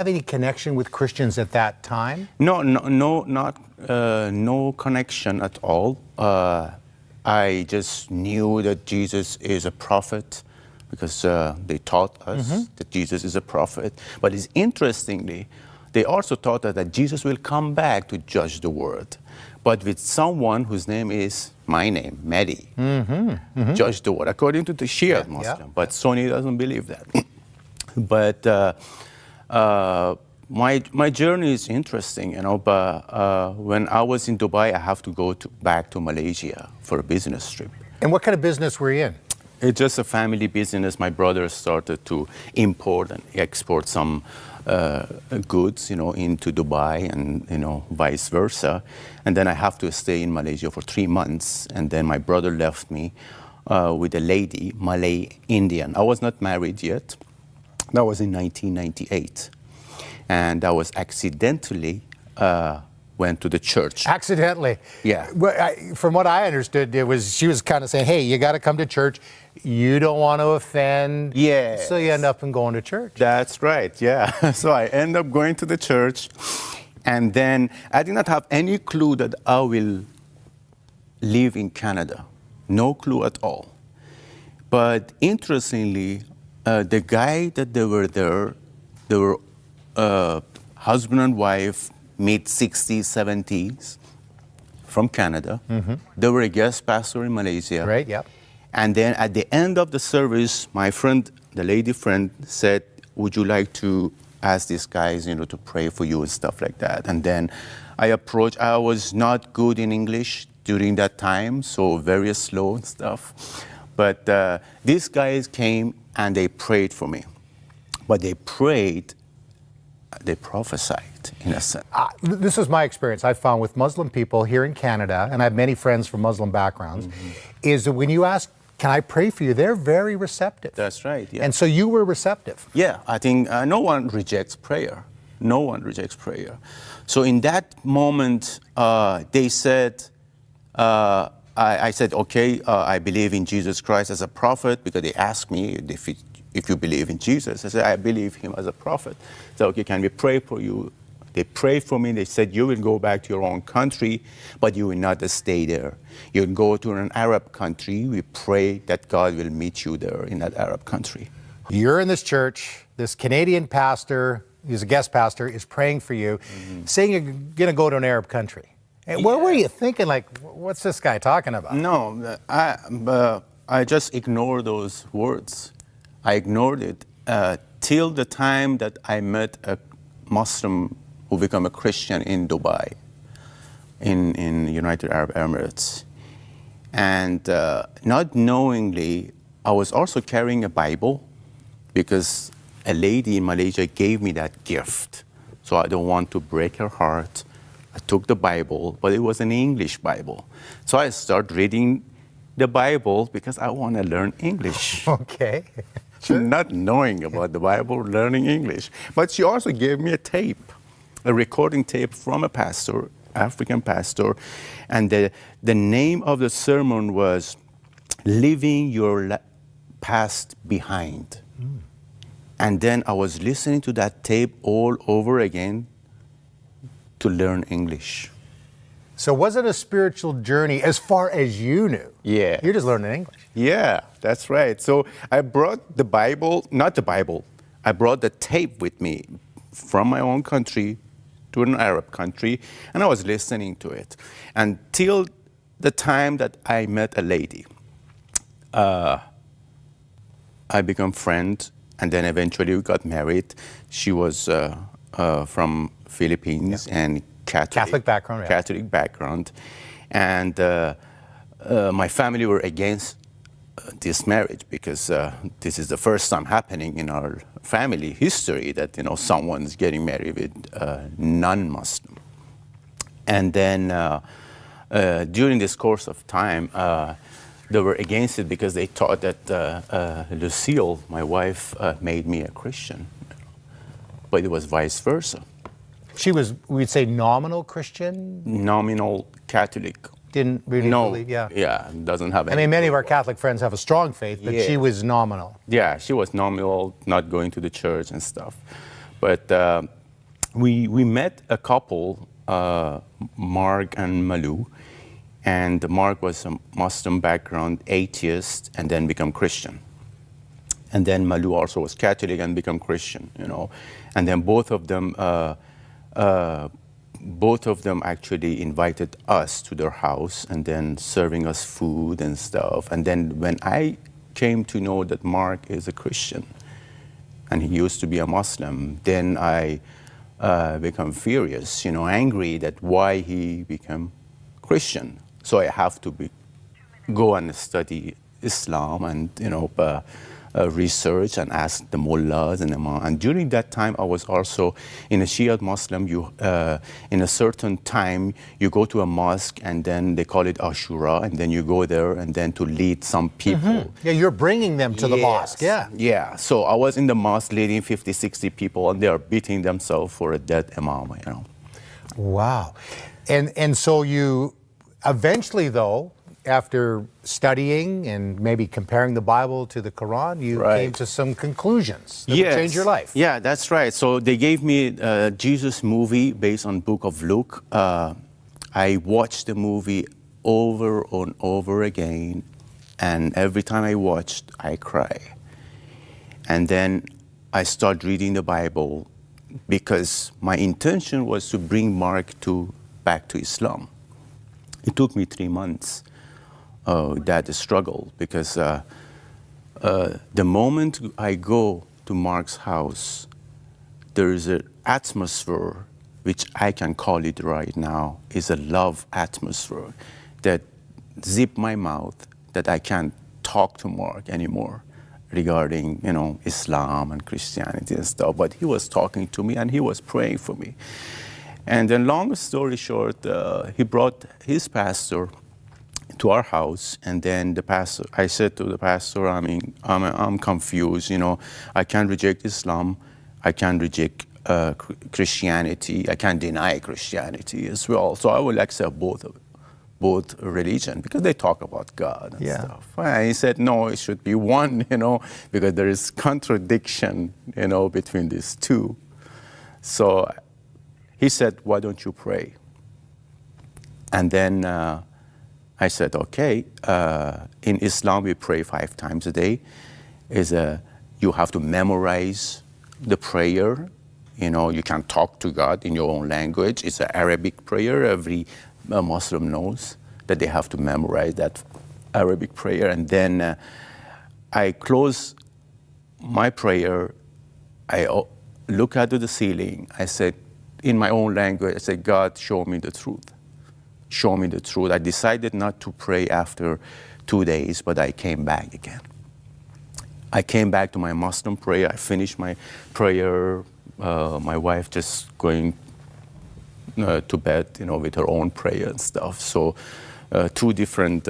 Have any connection with Christians at that time? No connection at all. I just knew that Jesus is a prophet because they taught us that Jesus is a prophet. But it's interestingly, they also taught us that Jesus will come back to judge the world, but with someone whose name is my name, Mehdi, judge the world, according to the Shia Muslim. But Sunni doesn't believe that. But my journey is interesting, you know. But when I was in Dubai, I have to go back to Malaysia for a business trip. And what kind of business were you in? It's just a family business. My brother started to import and export some goods, you know, into Dubai, and you know, vice versa. And then I have to stay in Malaysia for 3 months. And then my brother left me with a lady, Malay Indian. I was not married yet. That was in 1998. And I was accidentally went to the church. Accidentally? Yeah. Well, from what I understood, she was kind of saying, hey, you got to come to church. You don't want to offend. Yeah. So you end up going to church. That's right, yeah. So I end up going to the church. And then I did not have any clue that I will live in Canada. No clue at all. But interestingly, the guy that they were there, they were husband and wife, mid-60s, 70s, from Canada. They were a guest pastor in Malaysia. Right, yeah. And then at the end of the service, my friend, the lady friend, said, would you like to ask these guys, you know, to pray for you and stuff like that? And then I approached. I was not good in English during that time, so very slow and stuff. But these guys came and they prayed for me. But they prayed, they prophesied, in a sense. This is my experience I've found with Muslim people here in Canada, and I have many friends from Muslim backgrounds, is that when you ask, can I pray for you, they're very receptive. That's right, yeah. And so you were receptive. Yeah, I think no one rejects prayer. No one rejects prayer. So in that moment, they said, I said, okay, I believe in Jesus Christ as a prophet, because they asked me if you believe in Jesus. I said, I believe him as a prophet. So, okay, can we pray for you? They prayed for me. They said, you will go back to your own country, but you will not stay there. You'll go to an Arab country. We pray that God will meet you there in that Arab country. You're in this church. This Canadian pastor, who's a guest pastor, is praying for you, saying you're going to go to an Arab country. And what were you thinking? Like, what's this guy talking about? No, I just ignored those words. I ignored it till the time that I met a Muslim who became a Christian in Dubai, in United Arab Emirates. And not knowingly, I was also carrying a Bible, because a lady in Malaysia gave me that gift. So I don't want to break her heart. I took the Bible, but it was an English Bible. So I started reading the Bible because I want to learn English. Okay. Sure. Not knowing about the Bible, learning English. But she also gave me a tape, a recording tape from a pastor, African pastor. And the name of the sermon was Leaving Your Past Behind. And then I was listening to that tape all over again to learn English. So was it a spiritual journey as far as you knew? Yeah. You're just learning English. Yeah, that's right. So I brought the Bible, not the Bible, I brought the tape with me from my own country to an Arab country, and I was listening to it until the time that I met a lady. I became friends, and then eventually we got married. She was from Philippines and Catholic background. Yeah. Catholic background. And my family were against this marriage, because this is the first time happening in our family history that, you know, someone's getting married with non-Muslim. And then during this course of time, they were against it because they thought that Lucille, my wife, made me a Christian. But it was vice versa. She was, we'd say, nominal Christian? Nominal Catholic. Didn't really believe, yeah. Yeah, doesn't have any. I mean, many of our Catholic friends have a strong faith, but Yeah. she was nominal. Yeah, she was nominal, not going to the church and stuff. But we met a couple, Mark and Malu, and Mark was a Muslim background, atheist, and then become Christian. And then Malu also was Catholic and become Christian, you know. And then both of them actually invited us to their house and then serving us food and stuff. And then when I came to know that Mark is a Christian and he used to be a Muslim, then I become furious, you know, angry that why he became Christian. So I have to go and study Islam and, you know, research and ask the mullahs and imam. And during that time, I was also in a Shia Muslim. In a certain time, you go to a mosque and then they call it Ashura, and then you go there and then to lead some people. Mm-hmm. Yeah, you're bringing them to the mosque. Yeah. Yeah. So I was in the mosque leading 50, 60 people, and they are beating themselves for a dead imam, you know. Wow. And so you eventually, though, after studying and maybe comparing the Bible to the Quran, you came to some conclusions that would change your life. Yeah, that's right. So they gave me a Jesus movie based on Book of Luke. I watched the movie over and over again, and every time I watched, I cry. And then I started reading the Bible because my intention was to bring Mark back to Islam. It took me 3 months. That struggle, because the moment I go to Mark's house, there is an atmosphere, which I can call it right now, is a love atmosphere that zip my mouth, that I can't talk to Mark anymore regarding, you know, Islam and Christianity and stuff. But he was talking to me and he was praying for me. And then, long story short, he brought his pastor to our house, and then I said to the pastor, I'm confused, you know, I can't reject Islam, I can't reject Christianity, I can't deny Christianity as well, so I will accept both religion, because they talk about God and stuff. And he said, no, it should be one, you know, because there is contradiction, you know, between these two. So he said, why don't you pray? And then I said, okay, in Islam we pray 5 times a day. You have to memorize the prayer. You know, you can talk to God in your own language. It's an Arabic prayer. Every Muslim knows that they have to memorize that Arabic prayer. And then I close my prayer. I look at the ceiling. I said, in my own language, I said, God, show me the truth. Show me the truth. I decided not to pray after 2 days, but I came back again. I came back to my Muslim prayer. I finished my prayer. My wife just going to bed, you know, with her own prayer and stuff. So 2 different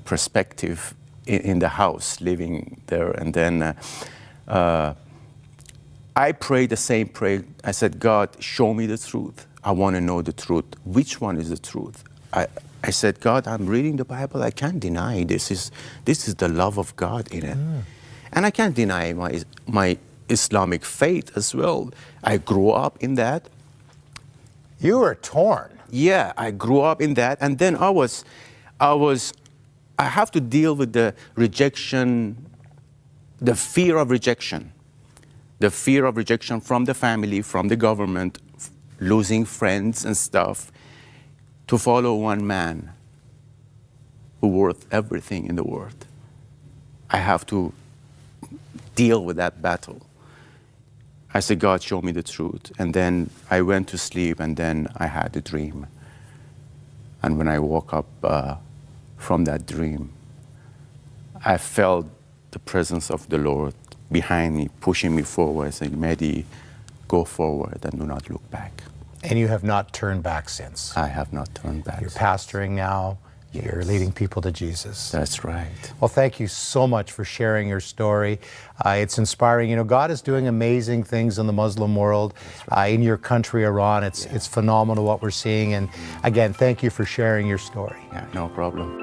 perspective in the house, living there. And then I prayed the same prayer. I said, God, show me the truth. I want to know the truth. Which one is the truth? I said, God, I'm reading the Bible. I can't deny this is the love of God in it. And I can't deny my Islamic faith as well. I grew up in that. You were torn. Yeah, I grew up in that. And then I have to deal with the rejection, the fear of rejection. The fear of rejection from the family, from the government, losing friends and stuff, to follow one man who worth everything in the world. I have to deal with that battle. I said, God, show me the truth. And then I went to sleep, and then I had a dream. And when I woke up from that dream, I felt the presence of the Lord behind me, pushing me forward, saying, Mehdi, go forward and do not look back. And you have not turned back since. I have not turned back. You're pastoring now. Yes. You're leading people to Jesus. That's right. Well, thank you so much for sharing your story. It's inspiring. You know, God is doing amazing things in the Muslim world, in your country, Iran. It's phenomenal what we're seeing. And again, thank you for sharing your story. Yeah, no problem.